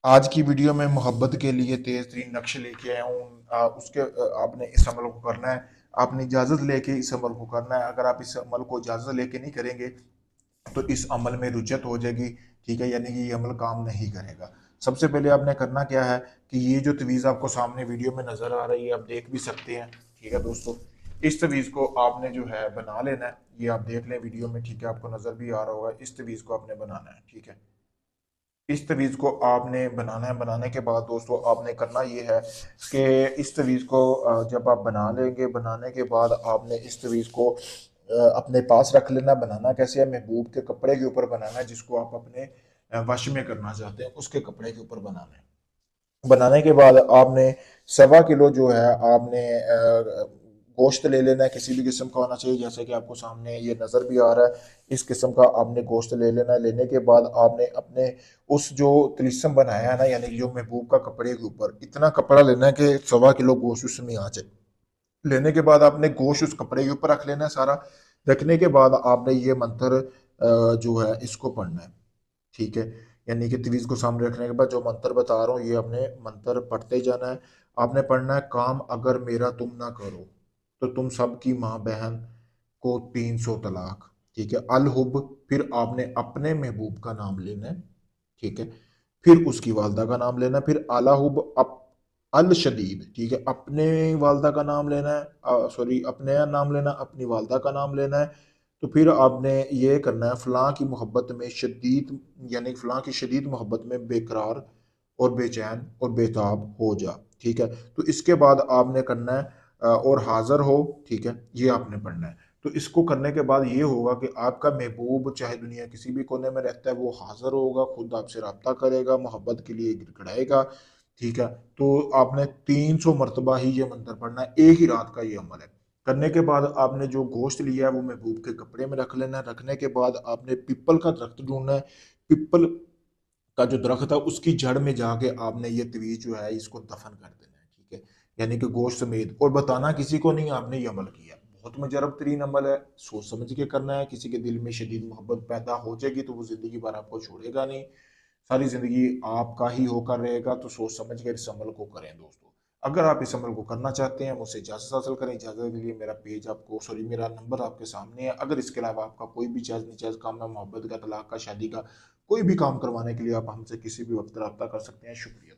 आज की वीडियो में मोहब्बत के लिए तेज तरीन नक्श लेके आया हूँ। आपने इस अमल को करना है। आपने इजाज़त लेके इस अमल को करना है। अगर आप इस अमल को इजाज़त लेके नहीं करेंगे तो इस अमल में रुजत हो जाएगी। ठीक है, यानी कि ये अमल काम नहीं करेगा। सबसे पहले आपने करना क्या है कि ये जो तवीज़ आपको सामने वीडियो में नज़र आ रही है, आप देख भी सकते हैं। ठीक है दोस्तों, इस तवीज़ को आपने जो है बना लेना है। ये आप देख लें वीडियो में, ठीक है, आपको नज़र भी आ रहा होगा। इस तवीज़ को आपने बनाना है। ठीक है, इस तवीज़ को आपने बनाना है। बनाने के बाद दोस्तों आपने करना ये है कि इस तवीज़ को जब आप बना लेंगे, बनाने के बाद आपने इस तवीज़ को अपने पास रख लेना। बनाना कैसे है, महबूब के कपड़े के ऊपर बनाना है, जिसको आप अपने वश में करना चाहते हैं उसके कपड़े के ऊपर बनाना है। बनाने के बाद आपने 1.25 किलो जो है आपने गोश्त ले लेना है। किसी भी किस्म का होना चाहिए, जैसे कि आपको सामने ये नज़र भी आ रहा है। इस किस्म का आपने गोश्त ले लेना है। लेने के बाद आपने अपने उस जो तिलिस्म बनाया है ना, यानी कि जो महबूब का कपड़े के ऊपर इतना कपड़ा लेना है कि 1.25 किलो गोश्त उसमें आ जाए। लेने के बाद आपने गोश्त उस कपड़े के ऊपर रख लेना है सारा। रखने के बाद आपने ये मंत्र जो है इसको पढ़ना है। ठीक है, यानी कि तवीज़ को सामने रखने के बाद जो मंत्र बता रहा हूँ ये आपने मंत्र पढ़ते जाना है। आपने पढ़ना है, काम अगर मेरा तुम ना करो तो तुम सबकी माँ बहन को 300 तलाक। ठीक है, अल हुब, फिर आपने अपने महबूब का नाम लेना है। ठीक है, फिर उसकी वालदा का नाम लेना है, फिर आला हुब अल शदीद। ठीक है, अपने वालदा का नाम लेना है, सॉरी, अपने नाम लेना, अपनी वालदा का नाम लेना है। तो फिर आपने ये करना है, फलां की मोहब्बत में शदीद, यानी फलां की शदीद मोहब्बत में बेकरार और बेचैन और बेताब हो जा। ठीक है, तो इसके बाद आपने करना है और हाजिर हो। ठीक है, ये आपने पढ़ना है। तो इसको करने के बाद ये होगा कि आपका महबूब चाहे दुनिया किसी भी कोने में रहता है, वो हाजिर होगा, खुद आपसे रब्ता करेगा, मोहब्बत के लिए गिड़गिड़ाएगा। ठीक है, तो आपने 300 मरतबा ही ये मंत्र पढ़ना है। एक ही रात का ये अमल है। करने के बाद आपने जो गोश्त लिया है वो महबूब के कपड़े में रख लेना है। रखने के बाद आपने पीपल का दरख्त ढूंढना है। पीपल का जो दरख्त है उसकी जड़ में जाके आपने ये तवीज जो है इसको दफन कर देना है। ठीक है, यानी कि गोश्त समेत, और बताना किसी को नहीं आपने ये अमल किया। बहुत मुजरब तरीन अमल है, सोच समझ के करना है। किसी के दिल में शदीद मोहब्बत पैदा हो जाएगी तो वो जिंदगी भर आपको छोड़ेगा नहीं, सारी जिंदगी आपका ही होकर रहेगा। तो सोच समझ कर इस अमल को करें दोस्तों। अगर आप इस अमल को करना चाहते हैं, मुझसे इजाज़त हासिल करें। इजाज़त के लिए मेरा पेज आपको, सॉरी, मेरा नंबर आपके सामने है। अगर इसके अलावा आपका कोई भी जायज़ नाजायज़ काम है, मोहब्बत का, तलाक का, शादी का, कोई भी काम करवाने के लिए आप हमसे किसी भी वक्त रब्ता कर सकते हैं। शुक्रिया।